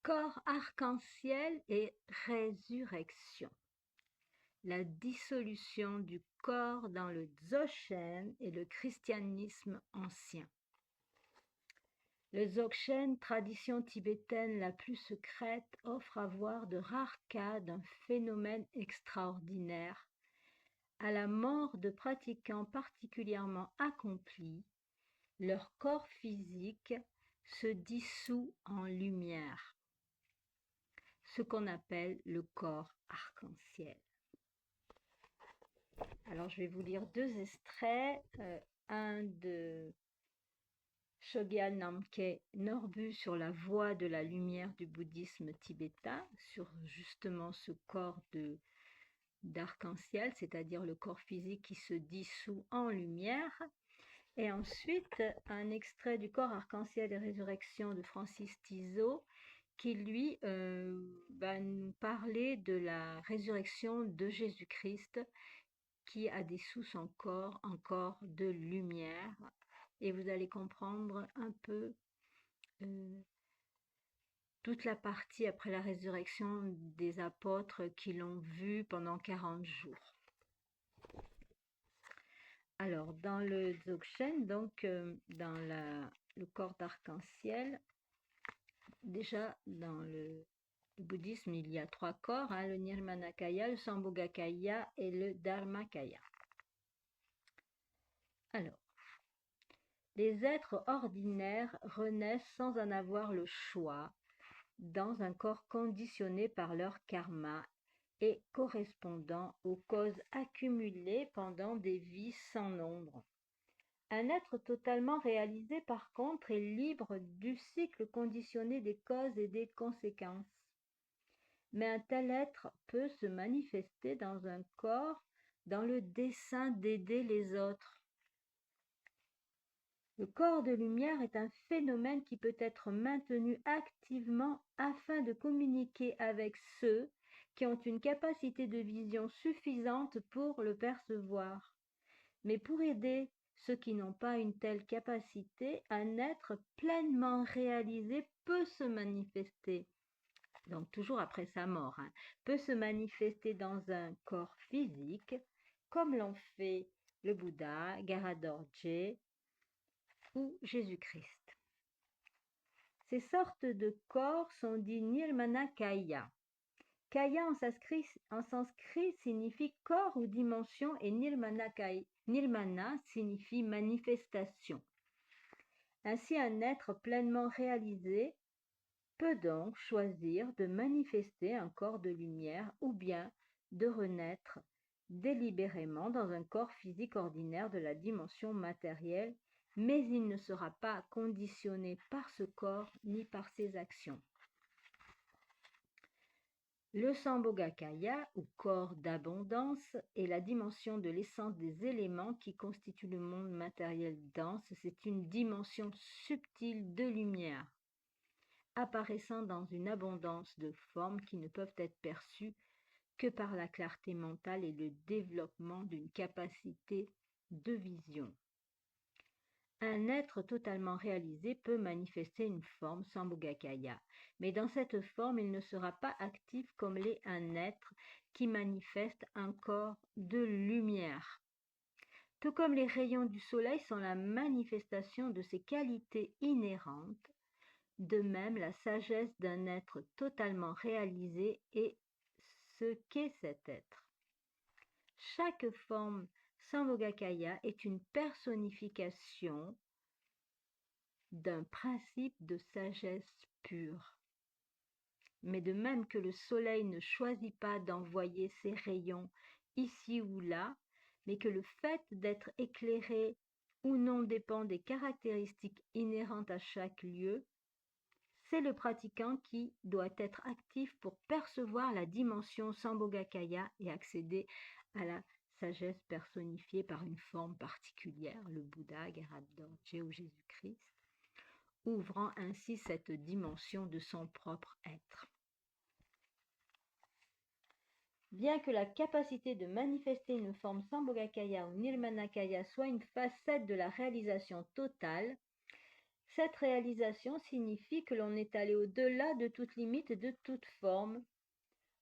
Corps arc-en-ciel et résurrection. La dissolution du corps dans le Dzogchen et le christianisme ancien. Le Dzogchen, tradition tibétaine la plus secrète, offre à voir de rares cas d'un phénomène extraordinaire. À la mort de pratiquants particulièrement accomplis, leur corps physique se dissout en lumière, ce qu'on appelle le corps arc-en-ciel. Alors je vais vous lire deux extraits, un de Chogyal Namkhe Norbu sur la voie de la lumière du bouddhisme tibétain, sur justement ce corps d'arc-en-ciel, c'est-à-dire le corps physique qui se dissout en lumière. Et ensuite, un extrait du corps arc-en-ciel et résurrection de Francis Tizot, qui lui va nous parler de la résurrection de Jésus-Christ, qui a dissous son corps en corps de lumière. Et vous allez comprendre un peu toute la partie après la résurrection des apôtres qui l'ont vu pendant 40 jours. Alors, dans le Dzogchen, donc dans le corps d'arc-en-ciel, déjà dans le bouddhisme, il y a trois corps, le Nirmanakaya, le Sambhogakaya et le Dharmakaya. Alors, les êtres ordinaires renaissent sans en avoir le choix, dans un corps conditionné par leur karma et correspondant aux causes accumulées pendant des vies sans nombre. Un être totalement réalisé, par contre, est libre du cycle conditionné des causes et des conséquences. Mais un tel être peut se manifester dans un corps dans le dessein d'aider les autres. Le corps de lumière est un phénomène qui peut être maintenu activement afin de communiquer avec ceux qui ont une capacité de vision suffisante pour le percevoir. Mais pour aider ceux qui n'ont pas une telle capacité, un être pleinement réalisé peut se manifester, donc toujours après sa mort, peut se manifester dans un corps physique, comme l'ont fait le Bouddha, Garadorje ou Jésus-Christ. Ces sortes de corps sont dits Nirmanakaya. Kaya en sanskrit signifie corps ou dimension et Nirmana signifie manifestation. Ainsi, un être pleinement réalisé peut donc choisir de manifester un corps de lumière ou bien de renaître délibérément dans un corps physique ordinaire de la dimension matérielle, mais il ne sera pas conditionné par ce corps ni par ses actions. Le Sambhogakaya, ou corps d'abondance, est la dimension de l'essence des éléments qui constituent le monde matériel dense. C'est une dimension subtile de lumière, apparaissant dans une abondance de formes qui ne peuvent être perçues que par la clarté mentale et le développement d'une capacité de vision. Un être totalement réalisé peut manifester une forme Sambhogakaya, mais dans cette forme, il ne sera pas actif comme l'est un être qui manifeste un corps de lumière. Tout comme les rayons du soleil sont la manifestation de ses qualités inhérentes, de même la sagesse d'un être totalement réalisé est ce qu'est cet être. Chaque forme Sambhogakaya est une personnification d'un principe de sagesse pure. Mais de même que le soleil ne choisit pas d'envoyer ses rayons ici ou là, mais que le fait d'être éclairé ou non dépend des caractéristiques inhérentes à chaque lieu, c'est le pratiquant qui doit être actif pour percevoir la dimension Sambhogakaya et accéder à la sagesse personnifiée par une forme particulière, le Bouddha, Garadorje ou Jésus-Christ, ouvrant ainsi cette dimension de son propre être. Bien que la capacité de manifester une forme Sambhogakaya ou Nirmanakaya soit une facette de la réalisation totale, Cette réalisation signifie que l'on est allé au-delà de toute limite et de toute forme.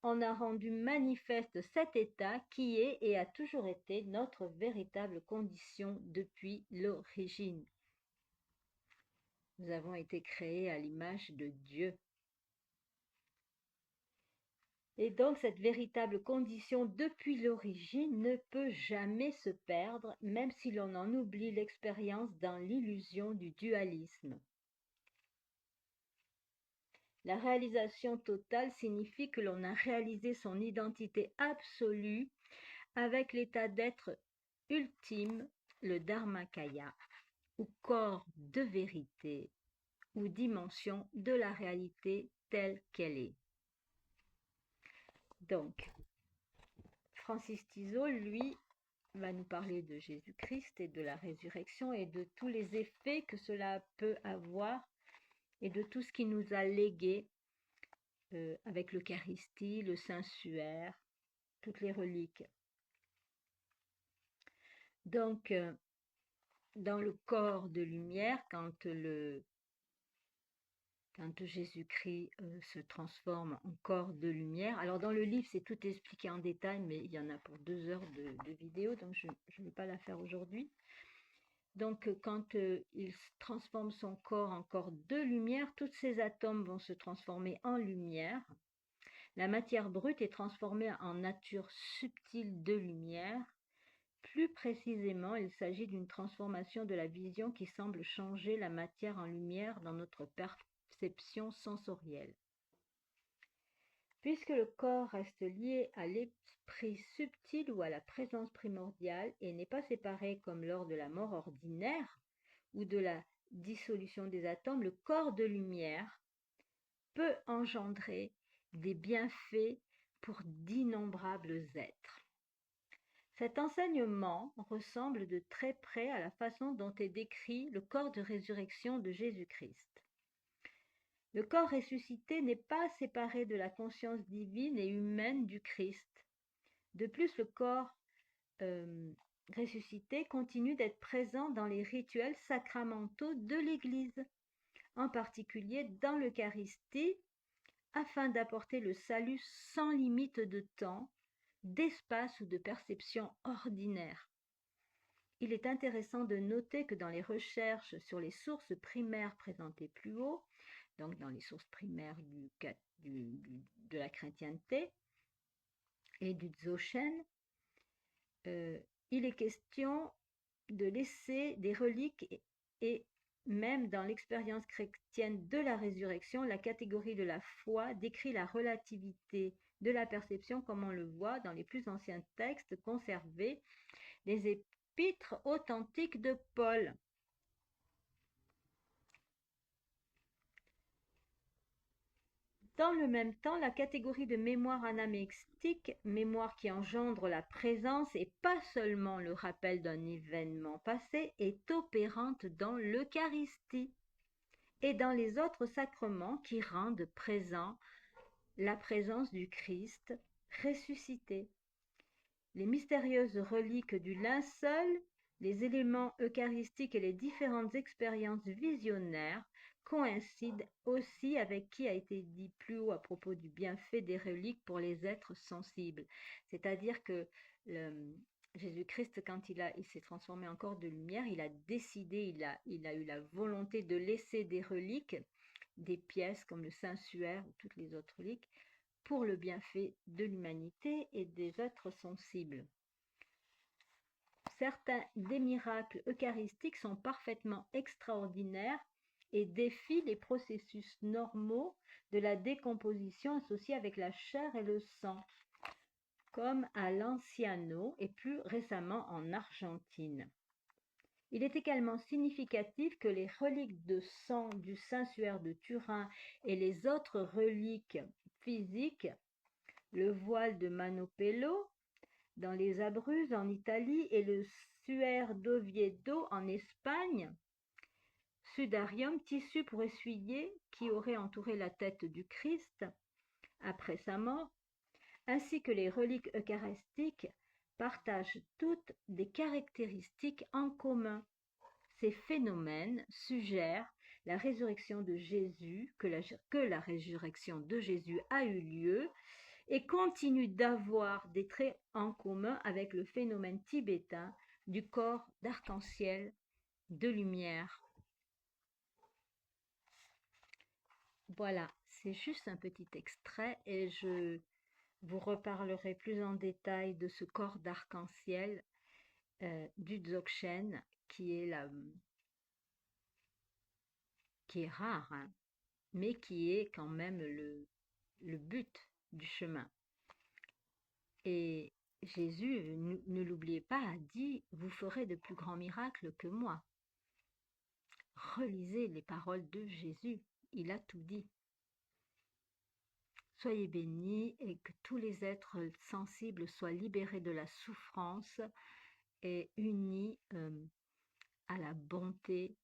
On a rendu manifeste cet état qui est et a toujours été notre véritable condition depuis l'origine. Nous avons été créés à l'image de Dieu. Et donc cette véritable condition depuis l'origine ne peut jamais se perdre, même si l'on en oublie l'expérience dans l'illusion du dualisme. La réalisation totale signifie que l'on a réalisé son identité absolue avec l'état d'être ultime, le Dharmakaya, ou corps de vérité, ou dimension de la réalité telle qu'elle est. Donc, Francis Tizot, lui, va nous parler de Jésus-Christ et de la résurrection et de tous les effets que cela peut avoir et de tout ce qu'il nous a légué avec l'Eucharistie, le Saint-Suaire, toutes les reliques. Donc, dans le corps de lumière, quand Jésus-Christ se transforme en corps de lumière. Alors dans le livre, c'est tout expliqué en détail, mais il y en a pour 2 heures de vidéo, donc je ne vais pas la faire aujourd'hui. Donc quand il transforme son corps en corps de lumière, tous ces atomes vont se transformer en lumière. La matière brute est transformée en nature subtile de lumière. Plus précisément, il s'agit d'une transformation de la vision qui semble changer la matière en lumière dans notre perception sensorielle. Puisque le corps reste lié à l'esprit subtil ou à la présence primordiale et n'est pas séparé comme lors de la mort ordinaire ou de la dissolution des atomes, le corps de lumière peut engendrer des bienfaits pour d'innombrables êtres. Cet enseignement ressemble de très près à la façon dont est décrit le corps de résurrection de Jésus-Christ. Le corps ressuscité n'est pas séparé de la conscience divine et humaine du Christ. De plus, le corps ressuscité continue d'être présent dans les rituels sacramentaux de l'Église, en particulier dans l'Eucharistie, afin d'apporter le salut sans limite de temps, d'espace ou de perception ordinaire. Il est intéressant de noter que dans les recherches sur les sources primaires présentées plus haut, donc dans les sources primaires de la chrétienté et du Dzogchen, il est question de laisser des reliques et même dans l'expérience chrétienne de la résurrection, la catégorie de la foi décrit la relativité de la perception comme on le voit dans les plus anciens textes conservés, les épîtres authentiques de Paul. Dans le même temps, la catégorie de mémoire anaméxtique, mémoire qui engendre la présence et pas seulement le rappel d'un événement passé, est opérante dans l'Eucharistie et dans les autres sacrements qui rendent présent la présence du Christ ressuscité. Les mystérieuses reliques du linceul, les éléments eucharistiques et les différentes expériences visionnaires coïncident aussi avec ce qui a été dit plus haut à propos du bienfait des reliques pour les êtres sensibles. C'est-à-dire que Jésus-Christ, quand il s'est transformé en corps de lumière, il a décidé, il a eu la volonté de laisser des reliques, des pièces comme le Saint-Suaire ou toutes les autres reliques, pour le bienfait de l'humanité et des êtres sensibles. Certains des miracles eucharistiques sont parfaitement extraordinaires et défient les processus normaux de la décomposition associés avec la chair et le sang, comme à Lanciano et plus récemment en Argentine. Il est également significatif que les reliques de sang du Saint-Suaire de Turin et les autres reliques physiques, le voile de Manopello dans les Abruzzes en Italie et le suaire d'Oviedo en Espagne, sudarium, tissu pour essuyer qui aurait entouré la tête du Christ après sa mort, ainsi que les reliques eucharistiques partagent toutes des caractéristiques en commun. Ces phénomènes suggèrent la résurrection de Jésus, que la résurrection de Jésus a eu lieu et continue d'avoir des traits en commun avec le phénomène tibétain du corps d'arc-en-ciel de lumière. Voilà, c'est juste un petit extrait et je vous reparlerai plus en détail de ce corps d'arc-en-ciel du Dzogchen qui est rare, hein, mais qui est quand même le but du chemin. Et Jésus, ne l'oubliez pas, a dit, vous ferez de plus grands miracles que moi. Relisez les paroles de Jésus, il a tout dit. Soyez bénis et que tous les êtres sensibles soient libérés de la souffrance et unis à la bonté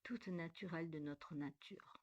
toute naturelle de notre nature.